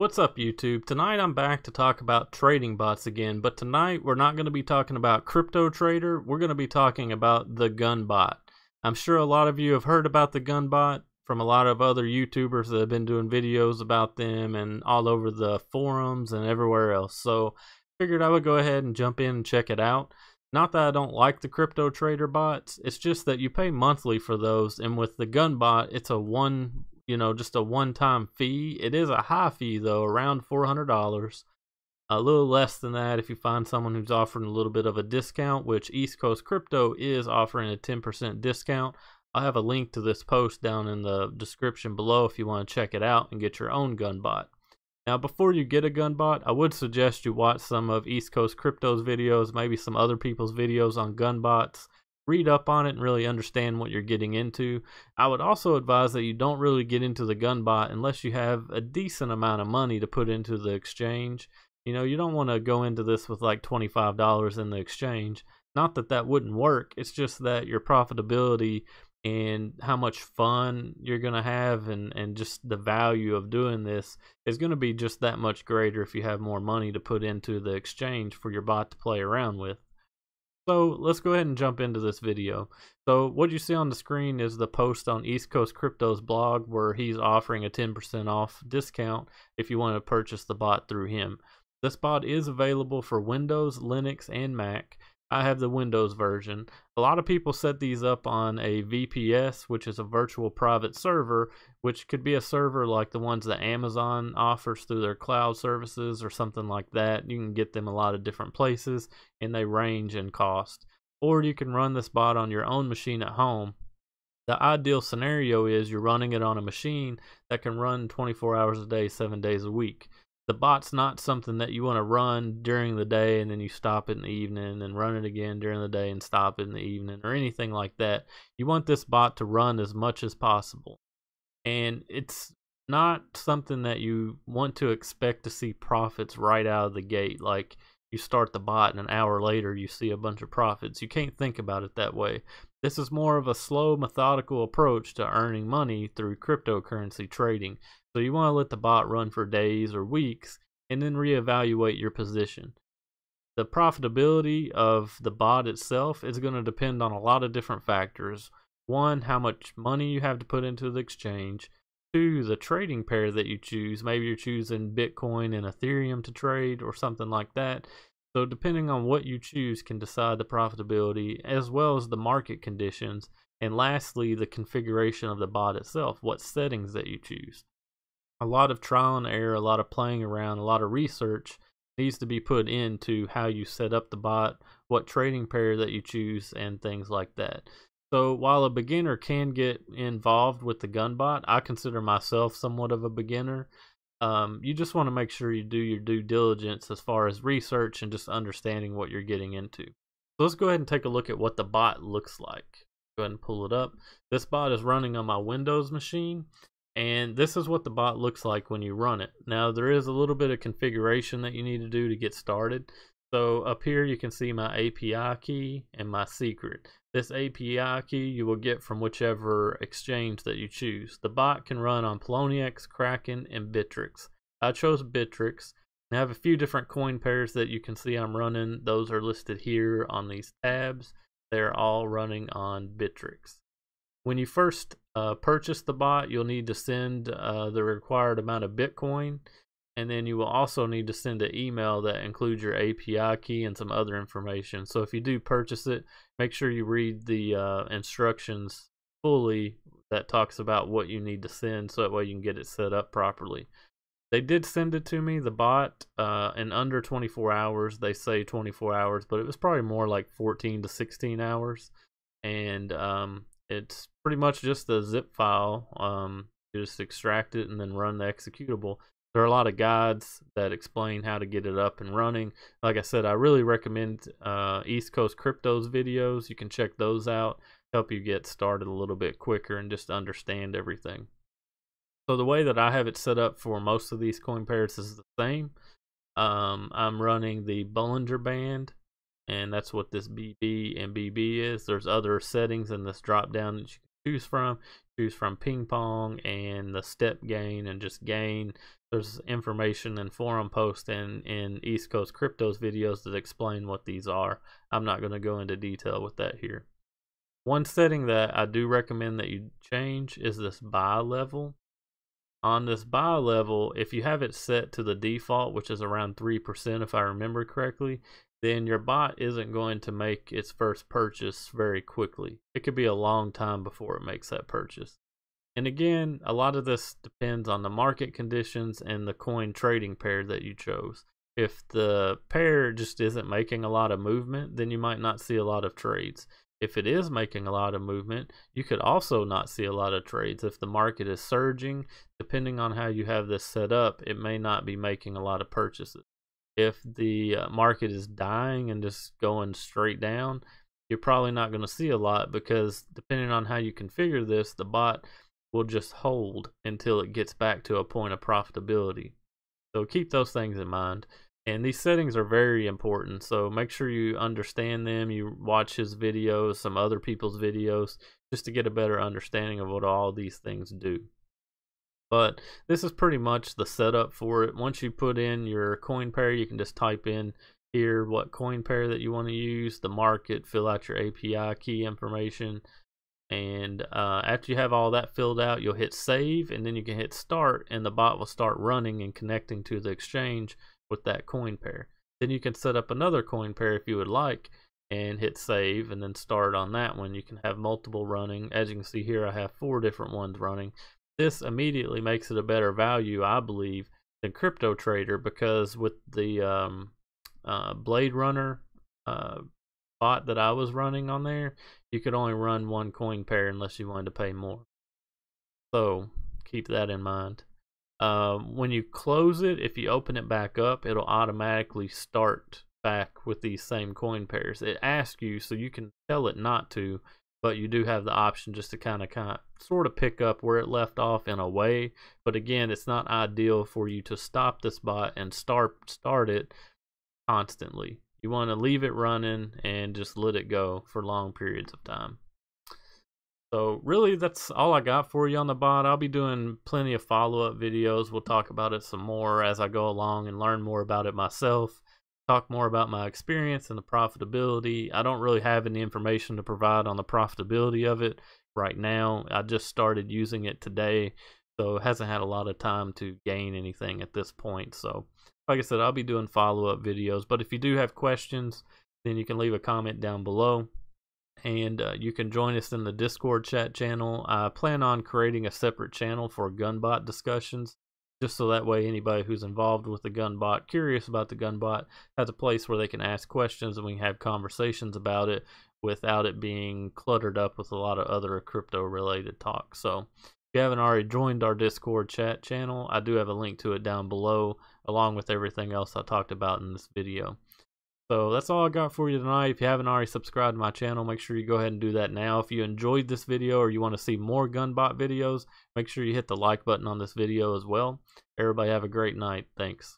What's up, YouTube? Tonight I'm back to talk about trading bots again, but tonight we're not going to be talking about Crypto Trader. We're going to be talking about the GUNBOT. I'm sure a lot of you have heard about the GUNBOT from a lot of other YouTubers that have been doing videos about them and all over the forums and everywhere else. So figured I would go ahead and jump in and check it out. Not that I don't like the Crypto Trader bots, it's just that you pay monthly for those, and with the GUNBOT, it's just a one-time fee. It is a high fee though, around $400. A little less than that if you find someone who's offering a little bit of a discount, which East Coast Crypto is offering a 10% discount. I'll have a link to this post down in the description below if you want to check it out and get your own GUNBOT. Now, before you get a GUNBOT, I would suggest you watch some of East Coast Crypto's videos, maybe some other people's videos on GUNBOTs. Read up on it and really understand what you're getting into. I would also advise that you don't really get into the GUNBOT unless you have a decent amount of money to put into the exchange. You know, you don't want to go into this with like $25 in the exchange. Not that that wouldn't work, it's just that your profitability and how much fun you're going to have and just the value of doing this is going to be just that much greater if you have more money to put into the exchange for your bot to play around with. So let's go ahead and jump into this video. So what you see on the screen is the post on East Coast Crypto's blog where he's offering a 10% off discount if you want to purchase the bot through him. This bot is available for Windows, Linux, and Mac. I have the Windows version. A lot of people set these up on a VPS, which is a virtual private server, which could be a server like the ones that Amazon offers through their cloud services or something like that. You can get them a lot of different places and they range in cost. Or you can run this bot on your own machine at home. The ideal scenario is you're running it on a machine that can run 24 hours a day, 7 days a week. The bot's not something that you want to run during the day and then you stop it in the evening and run it again during the day and stop it in the evening or anything like that. You want this bot to run as much as possible. And it's not something that you want to expect to see profits right out of the gate. Like you start the bot and an hour later you see a bunch of profits. You can't think about it that way. This is more of a slow, methodical approach to earning money through cryptocurrency trading. So you want to let the bot run for days or weeks and then reevaluate your position. The profitability of the bot itself is going to depend on a lot of different factors. One, how much money you have to put into the exchange. Two, the trading pair that you choose. Maybe you're choosing Bitcoin and Ethereum to trade or something like that. So depending on what you choose can decide the profitability as well as the market conditions. And lastly, the configuration of the bot itself, what settings that you choose. A lot of trial and error, a lot of playing around, a lot of research needs to be put into how you set up the bot, what trading pair that you choose, and things like that. So while a beginner can get involved with the GUNBOT, I consider myself somewhat of a beginner. You just want to make sure you do your due diligence as far as research and just understanding what you're getting into. So let's go ahead and take a look at what the bot looks like. Go ahead and pull it up. This bot is running on my Windows machine. And this is what the bot looks like when you run it. Now there is a little bit of configuration that you need to do to get started. So up here you can see my API key and my secret. This API key you will get from whichever exchange that you choose. The bot can run on Poloniex, Kraken, and Bittrex. I chose Bittrex. I have a few different coin pairs that you can see I'm running. Those are listed here on these tabs. They're all running on Bittrex. When you first purchase the bot, you'll need to send the required amount of Bitcoin, and then you will also need to send an email that includes your API key and some other information. So if you do purchase it, make sure you read the instructions fully that talks about what you need to send so that way you can get it set up properly. They did send it to me, the bot, in under 24 hours. They say 24 hours, but it was probably more like 14 to 16 hours. And it's pretty much just a zip file. You just extract it and then run the executable. There are a lot of guides that explain how to get it up and running. Like I said, I really recommend East Coast Crypto's videos. You can check those out, help you get started a little bit quicker and just understand everything. So the way that I have it set up for most of these coin pairs is the same. I'm running the Bollinger Band, and that's what this BB and BB is. There's other settings in this drop down that you can choose from. Choose from ping pong and the step gain and just gain. There's information and forum posts in East Coast Crypto's videos that explain what these are. I'm not going to go into detail with that here. One setting that I do recommend that you change is this buy level. On this buy level, if you have it set to the default, which is around 3% if I remember correctly, then your bot isn't going to make its first purchase very quickly. It could be a long time before it makes that purchase. And again, a lot of this depends on the market conditions and the coin trading pair that you chose. If the pair just isn't making a lot of movement, then you might not see a lot of trades. If it is making a lot of movement, you could also not see a lot of trades. If the market is surging, depending on how you have this set up, it may not be making a lot of purchases. If the market is dying and just going straight down, you're probably not going to see a lot, because depending on how you configure this, the bot will just hold until it gets back to a point of profitability. So keep those things in mind. And these settings are very important, so make sure you understand them. You watch his videos, some other people's videos, just to get a better understanding of what all these things do. But this is pretty much the setup for it. Once you put in your coin pair, you can just type in here what coin pair that you want to use, the market, fill out your API key information. And after you have all that filled out, you'll hit save, and then you can hit start, and the bot will start running and connecting to the exchange with that coin pair. Then you can set up another coin pair if you would like, and hit save, and then start on that one. You can have multiple running. As you can see here, I have 4 different ones running. This immediately makes it a better value, I believe, than Crypto Trader, because with the Blade Runner bot that I was running on there, you could only run 1 coin pair unless you wanted to pay more. So keep that in mind. When you close it, if you open it back up, it'll automatically start back with these same coin pairs. It asks you, so you can tell it not to, but you do have the option just to kind of sort of pick up where it left off in a way. But again, it's not ideal for you to stop this bot and start it constantly. You want to leave it running and just let it go for long periods of time. So really, that's all I got for you on the bot. I'll be doing plenty of follow-up videos. We'll talk about it some more as I go along and learn more about it myself. Talk more about my experience and the profitability. I don't really have any information to provide on the profitability of it right now. I just started using it today, so it hasn't had a lot of time to gain anything at this point. So like I said, I'll be doing follow-up videos. But if you do have questions, then you can leave a comment down below. And you can join us in the Discord chat channel. I plan on creating a separate channel for GUNBOT discussions, just so that way anybody who's involved with the GUNBOT, curious about the GUNBOT, has a place where they can ask questions and we can have conversations about it without it being cluttered up with a lot of other crypto-related talk. So if you haven't already joined our Discord chat channel, I do have a link to it down below, along with everything else I talked about in this video. So that's all I got for you tonight. If you haven't already subscribed to my channel, make sure you go ahead and do that now. If you enjoyed this video or you want to see more GUNBOT videos, make sure you hit the like button on this video as well. Everybody have a great night. Thanks.